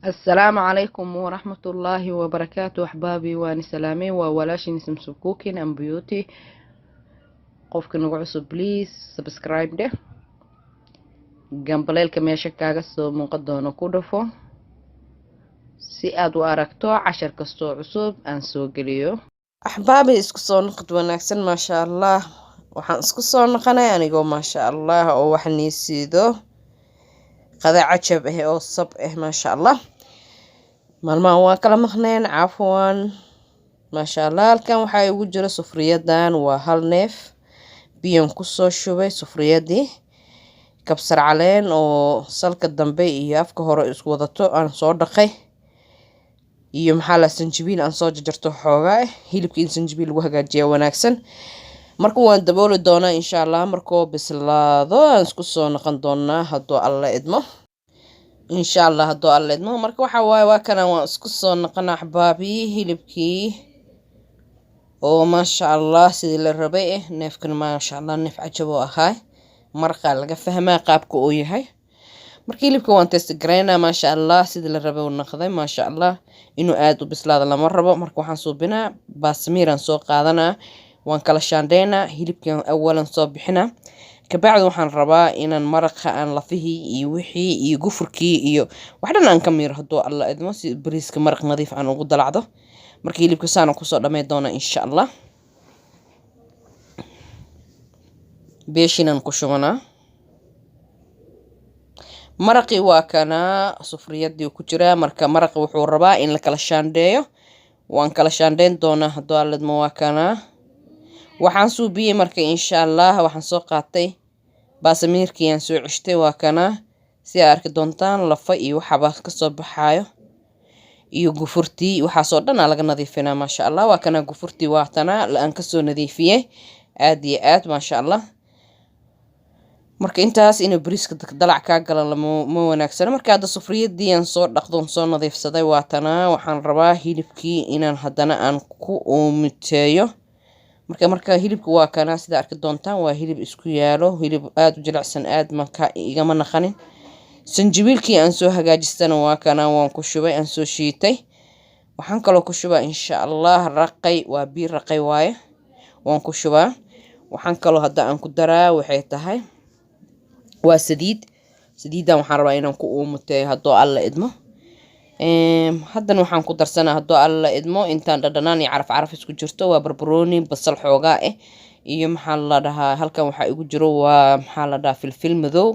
السلام عليكم ورحمة الله وبركاته أحبابي وأنا سلامي وولاشي نسم سبكوكين أم بيوتي قفك نقعسو بليز سبسكرايب ده جنبليل كميشا كاغسو مقدونو كودفو si aad u aragto cashar kastoo cusub aan soo geliyo axbaabi isku soo noqod wanaagsan maasha allah waxaan isku soo noqonay anigoo maasha allah oo wax niisiido qada cajab ah oo sab ah maasha allah maalmahan waa kala maqneen cafwan maasha allah halkan waxaa igu jira sufriyadan waa hal neef biyan kusoo shubay sufriyadii kabsar caleen oo salka dambe iyo afka hore isku wadato aan soo dhaqay iyo maxaa la sanjibiil aan soo jarjarto xoogaa hilibka in sanjibiil lagu hagaajiyo wanaagsan marka waan dabooli doonaa insha allah markoo bislaado aan isku soo noqon doonaa hadduu alla idmo insha allah hadduu alla idmo marka waxa waaye waa kana waan isku soo noqon axbaabi hilibkii oo maasha allah sidii la rabay neefkan maasha allah neef cajab oo ahaa marqa laga fahmaa qaabka uu yahay markii hilibka waan test gareynaa maasha allah sidii la rabay uu noqday maasha allah inuu aad u bislaado lama rabo marka waxaan suubinaa baasmiiraan soo qaadanaa waan kala shaandheynaa hilibkan awalan soo bixinaa kabacdi waxaan rabaa inaan maraqa aan lafihii iyo wixii iyo gufurkii iyo wax dhan aan ka miiro hadduu alla idmo si bariiska maraq nadiif aan ugu dalacdo marka hilibka saana kusoo dhamay doona insha allah beeshinaan ku shubanaa maraqii waa kana sufriyadii ku jiraa marka maraqi wuxuu rabaa in la kala shaandheeyo waan kala shaandheyn doonaa hadduu alla idmo waa kana waxaan suubiyey marka insha allah waxaan soo qaatay baasamiirkii aan soo ceshtay waa kana si aad arki doontaan lafa iyo waxaba kasoo baxaayo iyo gufurtii waxaasoo dhan aa laga nadiifinaa maasha allah waa kana gufurtii waatana aan kasoo nadiifiyey aad iyo aad maasha allah marka intaas inuu bariiska dalac kaa gala ma wanaagsana marka hadda sufriyadii aan soo dhaqdoon soo nadiifsaday waatana waxaan rabaa hilibkii inaan haddana aan ku uumiteeyo marka hilibka waa kana sida arki doontaan waa hilib isku yaalo hilib aad u jilicsan aad marka igama naqanin sanjibiilkii aan soo hagaajistana waa kana waan ku shubay aan soo shiitay waxaan kaloo ku shubaa insha allah raqay waa biir raqay waaye waan ku shubaa waxaan kaloo hadda aan ku daraa waxay tahay waa saliidan waxaan rabaa inaan ku uumuteeyo hadduu alla idmo haddana waxaan ku darsanaa hadduu alla idmo intaan dhadhanaan iyo caraf isku jirto waa barbarooni basal xoogaa iyo maxaa la dhahaa halkan waxaa igu jiro waa maxaa la dhahaa filfil madow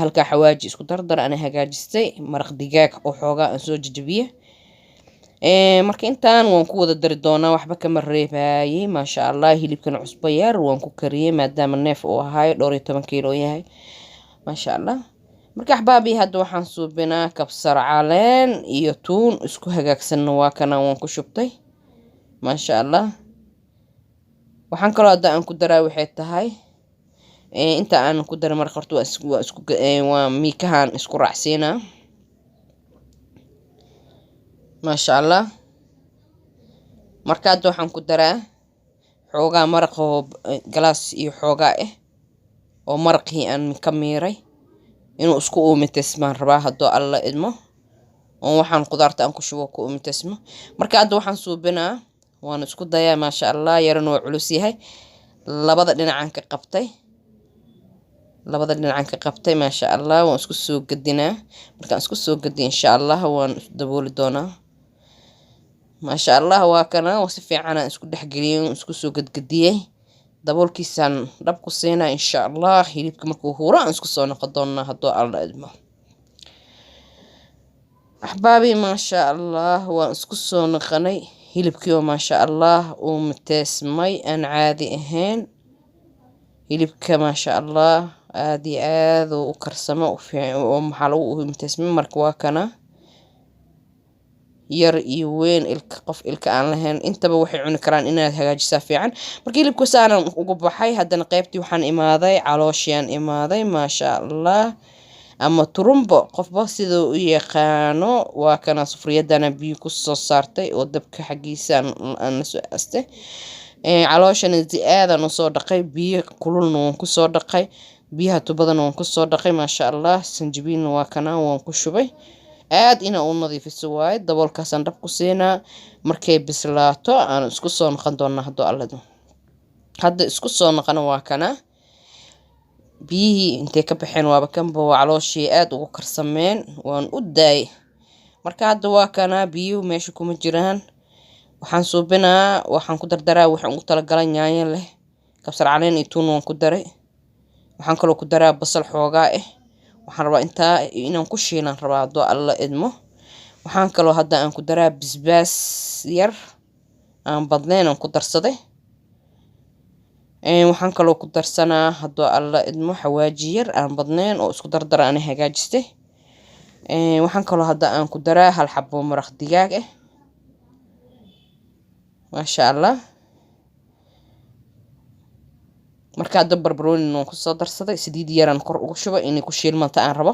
halkaa xawaaji isku dardar ana hagaajistay maraq digaag oo xoogaa aan soo jajabiye marka intaan waan ku wada dari doonaa waxba kama reebaayey maasha allah hilibkan cusbo yar waan ku kariyey maadaama neef uu ahaayo 12 kiilo yahay maasha allah marka axbaabi hadda waxaan suubinaa kabsar caleen iyo tuun isku hagaagsan waa kana waan ku shubtay maasha allah waxaan kaloo hadda aan ku daraa waxay tahay inta aan ku daray marka horta waa miikahan isku raacsiinaa maasha allah marka hadda waxaan ku daraa xoogaa maraqoo galaas iyo xoogaa oo maraqii aan ka miiray inuu isku uumitesmaan rabaa hadduu alla idmo oo waxaan qudaarta aan ku shubo ku uumitesmo marka hadda waxaan suubinaa waan isku dayaa maasha allah yaran waa culus yahay labada dhinacaan ka qabtay maasha allah waan isku soo gadinaa markaan isku soo gadiyo insha allah waan dabooli doonaa maasha allah waa kana si fiican aan isku dhexgeliyay isku soo gadgadiyay daboolkiisaan dhab ku siinaa insha allah hilibka markuu huuro aan isku soo noqon doonaa hadduu alla idmo axbaabi maasha allah waan isku soo noqonay hilibkii oo maasha allah uu miteesmay aan caadi ahayn hilibka maasha allah aad iyo aad u karsamo oo maxaa lagu miteesmay marka waa kana yar iyo weyn qof ilka aan lahayn intaba waxay cuni karaan inaad hagaajisaa fiican marka hilibka saanan ugu baxay haddana qaybtii waxaan imaaday calooshiyan imaaday maasha allah ama turumbo qofba sidoo u yaqaano waa kana sufriyadana biyo ku soo saartay oo dabka xagiisa aan la soo astay calooshana aadan soo dhaqay biyo kululna waan ku soo dhaqay biyaha tubadana waan ku soo dhaqay maasha allah sanjibiilna waa kana waan ku shubay aad ina u nadiifiso waaye daboolkaasaan dab ku siinaa markay bislaato aan isku soo noqon doonaa hadduu alladu hadda isku soo noqona waa kana biyihii intay ka baxeen waaba kanba waa calooshii aad ugu karsameen waan u daayay marka hadda waa kana biyuhu meesha kuma jiraan waxaan suubinaa waxaan ku dardaraa waxaan ugu talagalay yaanyo leh kabsar caleen iyo tuun waan ku daray waxaan kaloo ku daraa basal xoogaa waxaan rabaa intaa inaan ku shiilan rabaa hadduu alla idmo waxaan kaloo hadda aan ku daraa bisbaas yar aan badnayn aan ku darsaday waxaan kaloo ku darsanaa hadduu alla idmo xawaaji yar aan badnayn oo isku dardara aan hagaajistay waxaan kaloo hadda aan ku daraa hal xabo maraq digaag maasha allah marka hadda barbarooni aan ku soo darsaday saliid yaraan kor ugu shubay inay ku shiilmanta aan rabo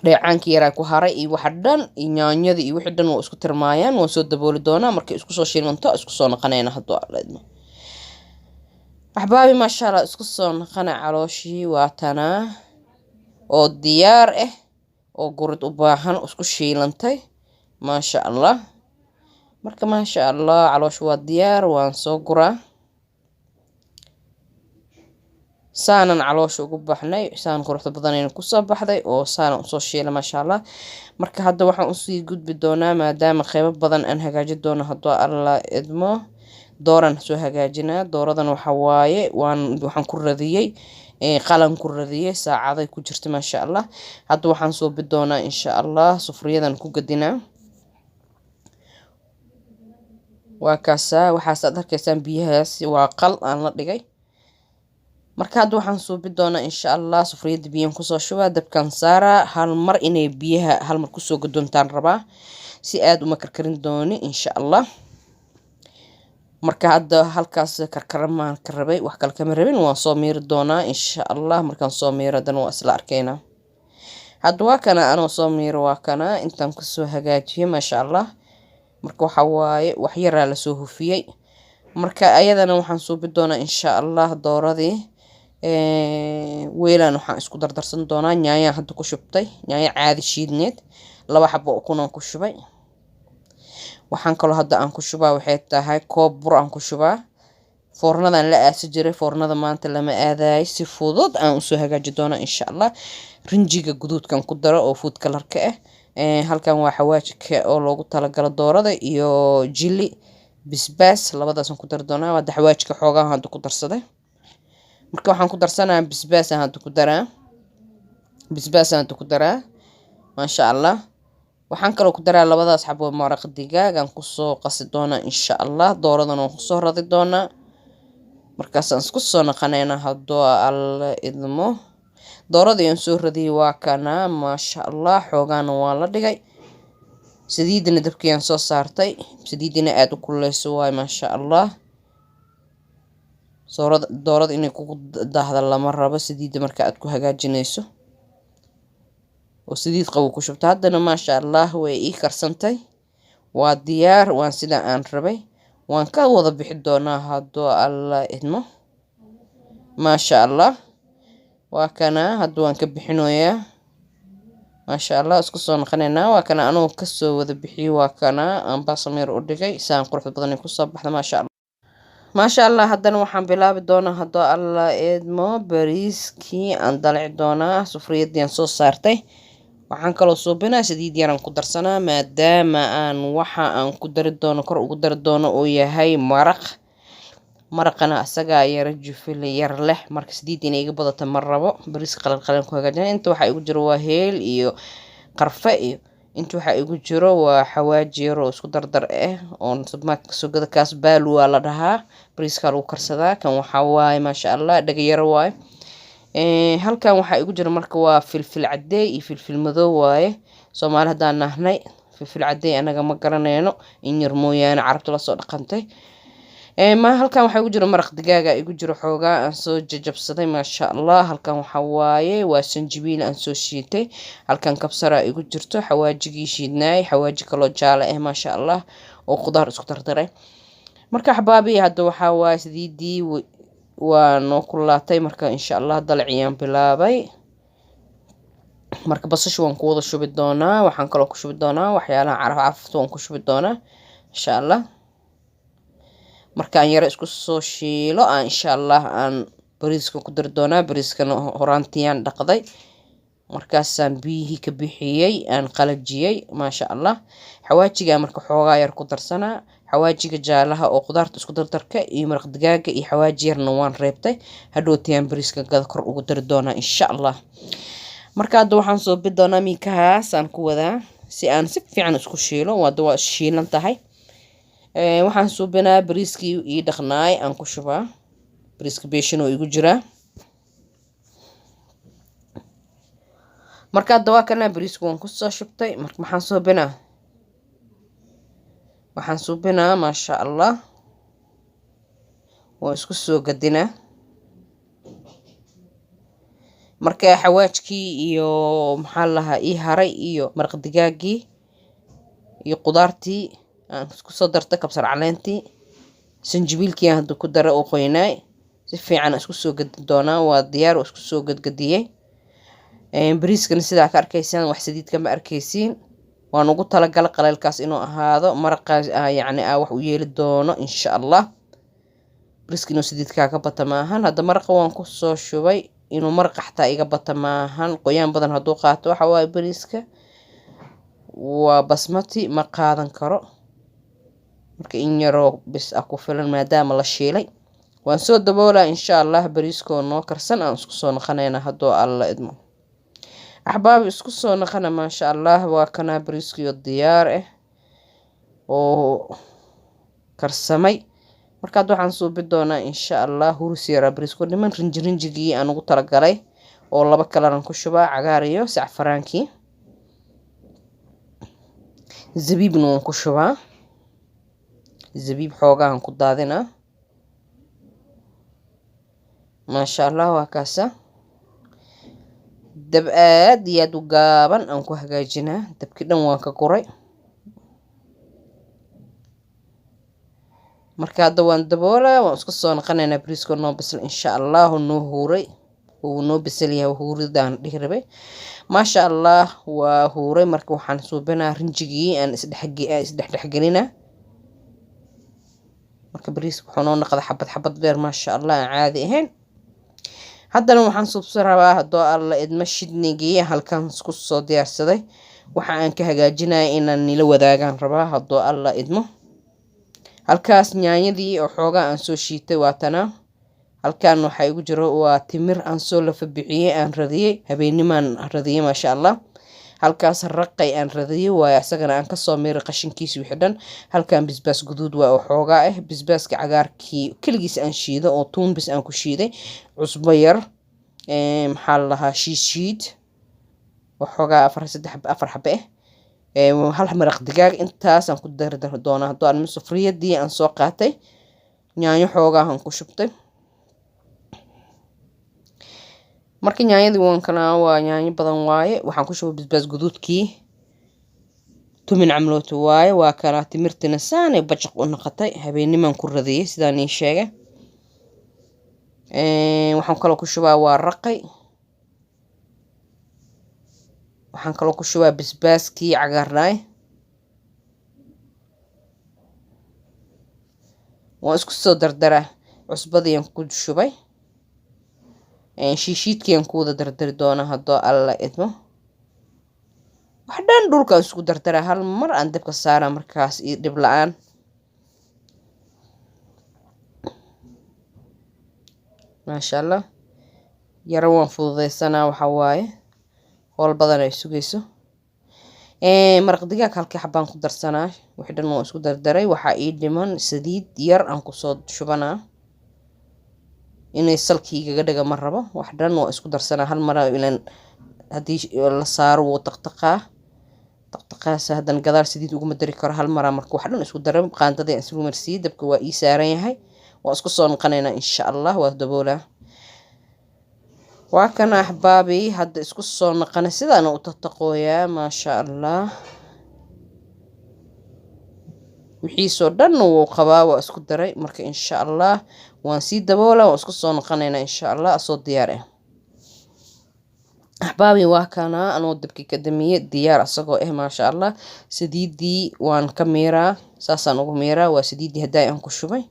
dheecaankii yaraa ku haray iyo waxa dhan iyo yaanyada iyo wixii dhan waa isku tirmaayaan waan soo dabooli doonaa markay isku soo shiilmanto isku soo noqonayna hadduu alla idmo axbaabi maasha allah isku soo noqona calooshii waa tanaa oo diyaar oo gurid u baahan isku shiilantay maasha allah marka maasha allah caloosh waa diyaar waan soo guraa saanan caloosh ugu baxnay saan quruxda badanayna ku soo baxday oo saanan u soo shiilay maasha allah marka hadda waxaan u sii gudbi doonaa maadaama qaybo badan aan hagaajin doono hadduu alla idmo dooran soo hagaajinaa dooradan waxa waaye waxaan ku radiyay qalan ku radiyay saacaday ku jirta maasha allah hadda waxaan soo bid doonaa insha allah sufriyadan ku gadinaa waa kaasa waxaad arkaysaan biyahaas waa qal aan la dhigay marka hadda waxaan soo bid doonaa insha allah sufriyada biyan kusoo shubaa dabkan saara hal mar inay biyaha hal mar kusoo gadoontaan rabaa si aad uma karkarin dooni insha allah marka hadda halkaas karkaramaan ka rabay wax kale kama rabin waan soo miiri doonaa insha allah markaan soo miiro dan waa isla arkaynaa hadda waa kana anoo soo miiro waa kana intaan kusoo hagaajiyay maasha allah marka waxa waaye wax yaraa la soo hufiyay marka ayadana waxaan soo bid doonaa insha allah dooradii weelaan waxaan isku dardarsan doonaa yaanya hadda ku shubtay yaanya caadi shiidneed 2 xabo kunaan ku shubay waxaan kaloo hadda aan ku shubaa waxay tahay koob bur aan ku shubaa foornadan la aasi jiray foornada maanta lama aadaay si fudud aan usoo hagaaji doonaa insha allah rinjiga guduudkan ku daro oo food colorka halkan waa xawaajka oo loogu talagalo doorada iyo jili bisbaas labadaasan ku dari doonaa waa xawaajka xoogaa hadda ku darsaday marka waxaan ku darsanaa bisbaas hadda ku daraa maasha allah waxaan kaloo ku daraa labadaas xabo maraq digaag aan kusoo qasi doonaa insha allah dooradan waan kusoo radi doonaa markaasaan isku soo naqanaynaa hadduu alla idmo dooradii aan soo radiyay waa kana maasha allah xoogaana waa la dhigay saliidina dabkiyaan soo saartay saliidina aad u kululeyso waay maasha allah doorada inay kugu daahda lama rabo saliida marka aad ku hagaajinayso oo saliid qabow ku shubta haddana maasha allah way ii karsantay waa diyaar waan sida aan rabay waan ka wada bixi doonaa hadduu alla idmo maasha allah waa kana hadda waan ka bixinoyaa maasha allah isku soo noqonaynaa waa kana anoo kasoo wada bixiyay waa kana aan baasameer u dhigay saan quruxda badan ku soo baxda maasha allah haddana waxaan bilaabi doonaa hadduu alla idmo bariiskii aan dalaci doonaa sufriyadii aan soo saartay waxaan kaloo suubinaa saliid yaraan ku darsanaa maadaama aan waxa aan ku dari doono kor ugu dari doono oo yahay maraqana asagaa yara jufil yar leh marka saliid inay iga badata ma rabo bariiska qalan ku hagaajina inta waxa igu jiro waa heel iyo qarfe iyo inta waxa igu jiro waa xawaaji yar oo isku dardar oo submarket soo gada kaas baalu waa la dhahaa bariiska lagu karsadaa kan waxa waaye maasha allah dhaga yar waaye halkan waxa igu jira marka waa filfil cadeey iyo filfil madow waaye Soomaali hadaan nahnay filfil cadeey anaga ma garanayno in yar mooyaan carabta la soo dhaqantay ma halkan waxa igu jira maraq digaaga igu jiro xoogaa aan soo jajabsaday maasha allah halkan waxa waaye waa sanjibiil aan soo shiitay halkan kabsara igu jirto xawaajigii shiidnaay xawaaji kalo jaale maasha allah oo khudaar isku dardaray marka xabaabi hadda waxa waaye sidiidii waa noo kulaatay marka insha allah dalciyaan bilaabay marka basasha waan ku wada shubi doonaa. Waxaan kaloo ku shubi doonaa waxyaalaha carafta waan ku shubi doonaa insha Allah. markaan yara isku soo shiilo aan insha Allah aan bariiska ku dari doonaa. bariiskana horaantiyaan dhaqday, markaasaan biyihii ka bixiyey aan qalajiyey maasha Allah. xawaajiga marka xoogaa yar ku darsanaa, xawaajiga jaalaha oo qudaarta isku dardarka iyo maraq digaaga iyo xawaaji yarna waan reebtay. hadhootiyaan bariiska gada kor ugu dari doonaa insha Allah. marka hadda waxaan soo bidi doonaa miikahaas aan ku wadaa si aan si fiican isku shiilo. waa shiilan tahay. waxaan suubinaa bariiskii ii dhaqnaay aan ku shubaa. bariiska beeshin oo igu jiraa. marka hadda waa kana bariiska waan ku soo shubtay. marka waxaan suubinaa maasha Allah. waan isku soo gadinaa. marka xawaajkii iyo maxaa lahaa ii haray iyo maraq digaagii iyo qudaartii aan isku soo dartay, kabsar caleentii, sanjabiilkii aan hadda ku dara oo qoynaay. si fiican isku soo gadi doonaa. waa diyaar oo isku soo gadgadiyey. bariiskana sidaa ka arkaysaan wax saliid kama arkaysiin. waan ugu talagalay qaleelkaas inuu ahaado. maraqaas yacni wax u yeeli doono insha Allah. bariiska inuu saliidkaa ka bata maahan. hadda maraqa waan ku soo shubay. inuu maraqa xataa iga bata maahan. qoyaan badan hadduu qaato waxa waaye bariiska waa basmati ma qaadan karo. marka in yaroo bis ku filan maadaama la shiilay. waan soo daboolaa insha Allah. bariiskoo noo karsan aan isku soo naqanaynaa hadduu alla idmo. axbaabi isku soo naqana maasha Allah. waa kana bariiskii oo diyaar ah oo karsamay. marka hadda waxaan suubi doonaa insha Allah huruus yara bariisko dhiman rinjigii aan ugu talagalay oo laba kalaran ku shubaa, cagaar iyo sacfaraankii. zabiibna waan ku shubaa. zabiib xoogaan ku daadinaa maasha Allah. waa kaasa dab aad iyo aad u gaaban aan ku hagaajinaa. dabkii dhan waan ka guray. marka hadda waan daboolaa. waan isku soo naqanaynaa bariiska noo bisl insha Allah. noo huuray uu noo bisal yahay. huuridaan dhihi rabay maasha Allah. waa huuray. marka waxaan suubinaa rinjigii aan isdhexgelinaa. marka bariiska wuxuu noo noqday xabad xabad dheer maasha Allah aan caadi ahayn. haddana waxaan suubsan rabaa haddoo alla idmo shidnigii halkan isku soo diyaarsaday. waxa aan ka hagaajinaya inaan nila wadaagaan rabaa haddoo alla idmo. halkaas nyaanyadii oo xoogaa aan soo shiitay waatana. halkan waxaa igu jiro waa timir aan soo lafa bixiyey aan radiyey. habeenimaan radiyey maasha Allah. halkaas raqay aan radiyey waaye asagana aan kasoo miiray qashinkiisi wixii dhan. halkan bisbaas guduud waa oo xoogaa ah. bisbaaska cagaarkii keligiis aan shiido oo tuunbis aan ku shiiday. cusbo yar maxaa la lahaa shiid oo xoogaa 4 xabe ah. hal maraq digaag intaasaan ku dari doonaa hadduu aan sufriyadii aan soo qaatay. yaanyo xoogaa aan ku shubtay. marka yaanyadii waan kana waa yaanyo badan waaye. waxaan ku shubay bisbaas guduudkii. tumin camlooti waaye. waa kana timirtina saanay bajaq u noqotay. habeenimaan ku radiyey sidaan ii sheegay. waxaan kaloo ku shubaa waa raqay. waxaan kaloo ku shubaa bisbaaskii cagaarnaay. waan isku soo dardaraa. cusbadii aan ku shubay. shiishiidkii aan ku wada dardari doonaa haddoo alla idmo. wax dhan dhulkaan isku dardaraa. hal mar aan dabka saaraa markaas iyo dhib la-aan. maasha Allah. yaro waan fududeysanaa waxa waaye howl badan ay sugayso. maraq digaag halkii xabaan ku darsanaa. wixii dhan waan isku dardaray. waxaa ii dhiman saliid yar aan kusoo shubanaa. inay salkii igaga dhaga ma rabo. wax dhan waan isku darsanaa hal mar. ilan haddii la saaro wuu taqtaqaa. taqtaqaasa haddana gadaal saliid uguma dari karo. hal maraa marka wax dhan isku daray. qaandadii aan isku marsiiyey. dabka waa ii saaran yahay. waan isku soo noqonaynaa insha Allah. waa daboolaa. waa kana axbaabi hadda isku soo noqona. sidaan u taqtaqooyaa maasha Allah. wixiisoo dhan wuu qabaa. waa isku daray. marka insha Allah waan sii daboolaa. waan isku soo noqonaynaa insha Allah asoo diyaar ah. أحبابي واكنا أنا ودبكي كدمية ديار أساقو ما شاء الله. سديدي وان كاميرا ساسان ugu ميرا وسديدي هداي أنكو شبي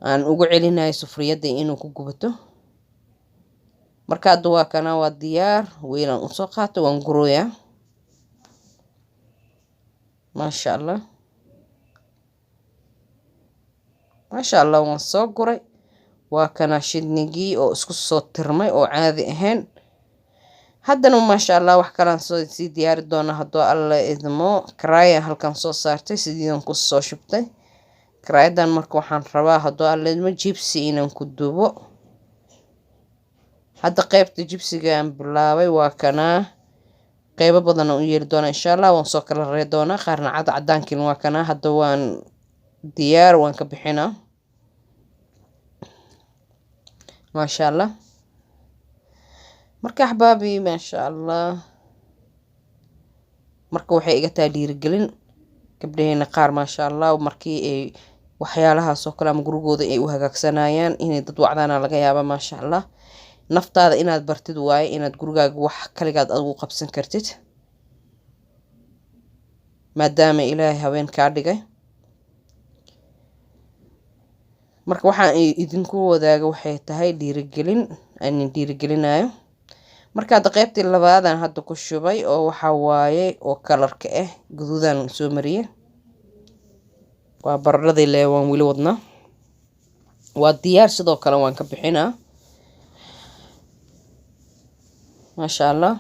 aan ugu celinayo sufriyada inuu ku gubato. Marka hadda waa kana waa diyaar, weelan u soo qaato waan guroya. Masha Allah. Masha Allah waan soo guray. Waa kana shidnigii oo isku soo tirmay oo caadi ahayn. Haddana masha Allah wax kalaan soo sii diyaari doona haddoo alla idmo. Karaaya halkan soo saartay sidiidan ku soo shubtay. Karaayadan marka waxaan rabaa haddoo alla idmo jibsi inaan ku dubo. Hadda qaybta jibsiga aan bilaabay waa kana qaybo badan oo yeeli doona insha Allah waan soo kala reey doona qaarna cadaankiin waa kana hadda waan diyaar waan ka bixinaa. Masha Allah. Marka ahbaabi masha Allah. Marka waxay iga taa dhiirigelin gabdhaheena qaar masha Allah markii ay waxyaalaha soo kala gurigooda ay u hagaagsanayaan inay dad wacdaana laga yaaba masha Allah. Naftaada inaad bartid waaye inaad gurigaaga wax kaligaad ugu qabsan kartid maadaama Ilaahay haween ka dhigay. Marka waxaan idinku wadaaga waxay tahay dhiirigelin aan dhiirigelinayo. Marka hadda qaybtii labaadan hadda ku shubay oo waxa waaye oo kalarka ah guduudan soo mariyay. Waa baradhadii lee waan wili wadnaa. Waa diyaar sidoo kale waan ka bixinaa. Masha Allah.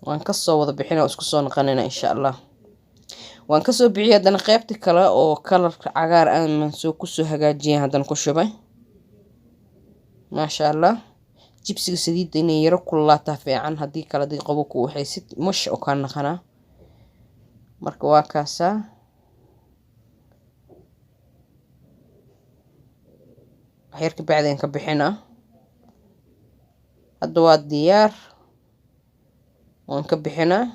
waan ka soo wada bixinaa isku soo naqanina insha Allah. waan ka soo bixiyay hadana qaybta kale oo kalarka cagaar aan soo ku soo hagaajiyay hadan ku shubay. Masha Allah. jibsiga saliidda inay yaro kulaataa fiican hadii kala qabo ku waxaysid mush oo ka naqana. marka waa kaasa waxyar ka bacdeen ka bixinaa. hadda waa diyaar waan ka bixinaa.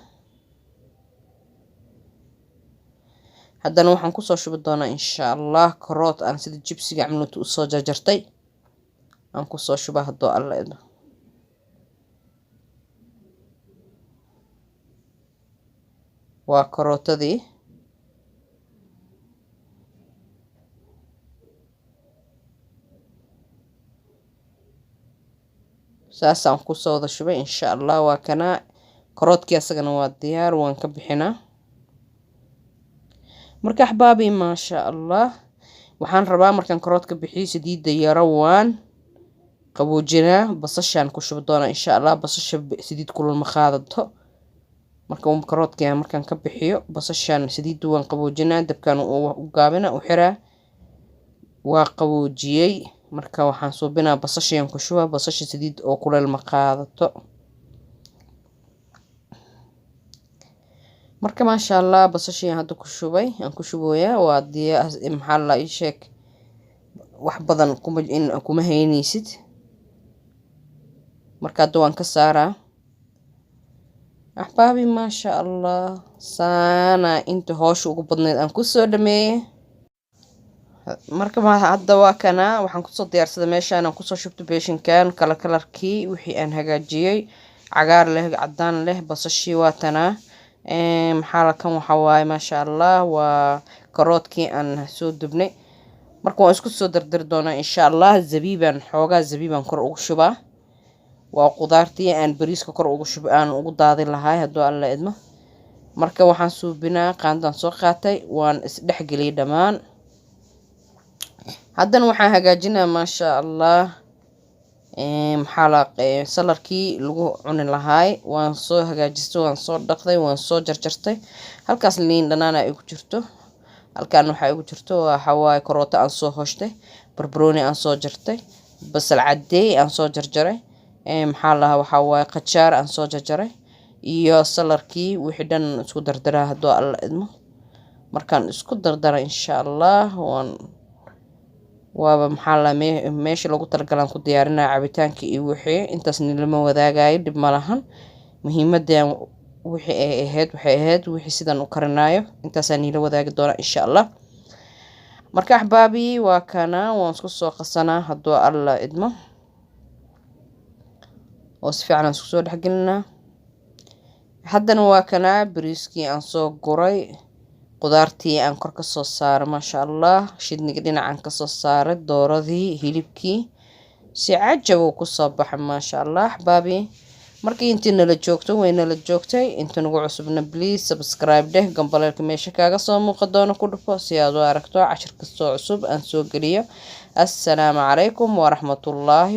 haddana waxaan ku soo shubi doonaa insha Allah karoot aan sida jibsiga camlutu u soo jarjartay aan ku soo shubaa haddoo alla idmo. waa karootadii saasaan ku soo wada shubay insha Allah. waa kana karoodkii asagana waa diyaar waan ka bixinaa. marka ahbaabi masha Allah waxaan rabaa markaan karoodka bixiyo saliidda yaro waan qaboojinaa basashaan ku shubi doona insha Allah. basasha saliid kulul ma qaadato. marka karoodka markaan ka bixiyo basashaan saliidda waan qaboojinaa dabkaan u gaabina u xiraa waa qaboojiyay. marka waxaan suubinaa basashaan ku shubaa basasha saliid oo kulul ma qaadato. marka masha Allah basashaan hadda ku shubay aan ku shubooyaa waa diyaar maxaa la ii sheeg wax badan kuma haynaysid. marka hadda waan ka saaraa. ahbaabi masha Allah saana inta hoosh ugu badneed aan ku soo dhameeyay. marka hadda waa kana waxaan ku soo diyaarsaday meeshaan aan ku soo shubtay beeshinkan kalarkii wixii aan hagaajiyay cagaar leh cadaan leh basashii waa tanaa. maxaa la kan waxa waaye masha Allah waa karoodkii aan soo dubnay. marka waan isku soo dardar doonaa insha Allah. zabiiban xoogaa zabiiban kor ugu shubaa. waa qudaartii aan bariiska kor ugu shubay aan ugu daadin lahaay haddoo alla idmo. marka waxaan suubinaa qaandaan soo qaatay waan isdhexgeliyay dhammaan. haddana waxaan hagaajinaa masha Allah maxaa la salarkii lagu cuni lahaay waan soo hagaajistay waan soo dhaqday waan soo jarjartay. halkaas liin dhanaana ay ku jirto. halkaan waxa ay ku jirto waxa waaye karooto aan soo hooshtay barbarooni aan soo jartay basal cadeey aan soo jarjaray maxaa la waxa waaye qajaar aan soo jarjaray iyo salarkii wixii dhan isku dardaraa haddoo alla idmo. markaan isku dardara insha Allah waaba maxaa la meesha lagu talagalaan ku diyaarinaa cabitaanka iyo wixii intaas nilama wadaagayo dib ma lahan. muhiimadda wixii ay ahayd wixii sidan u karinaayo intaas aan nila wadaagi doona insha Allah. marka ahbaabi waa kana waan isku soo qasanaa haddoo alla idmo. oo si fiican isku soo dhexgelinaa. haddana waa kanaa bariiskii aan soo guray, qudaartii aan kor ka soo saaray, maasha allah. shidniga dhinacan ka soo saaray, dooradii, hilibkii si cajab uu kusoo baxay, maasha allah axbaabi. markii intii nala joogto way nala joogtay. inta nagu cusubna please subscribe dheh, gambaleelka meesha kaaga soo muuqa doono ku dhufo si aad u aragto cashir kastoo cusub aan soo geliyo. assalaamu calaykum waraxmatullaahi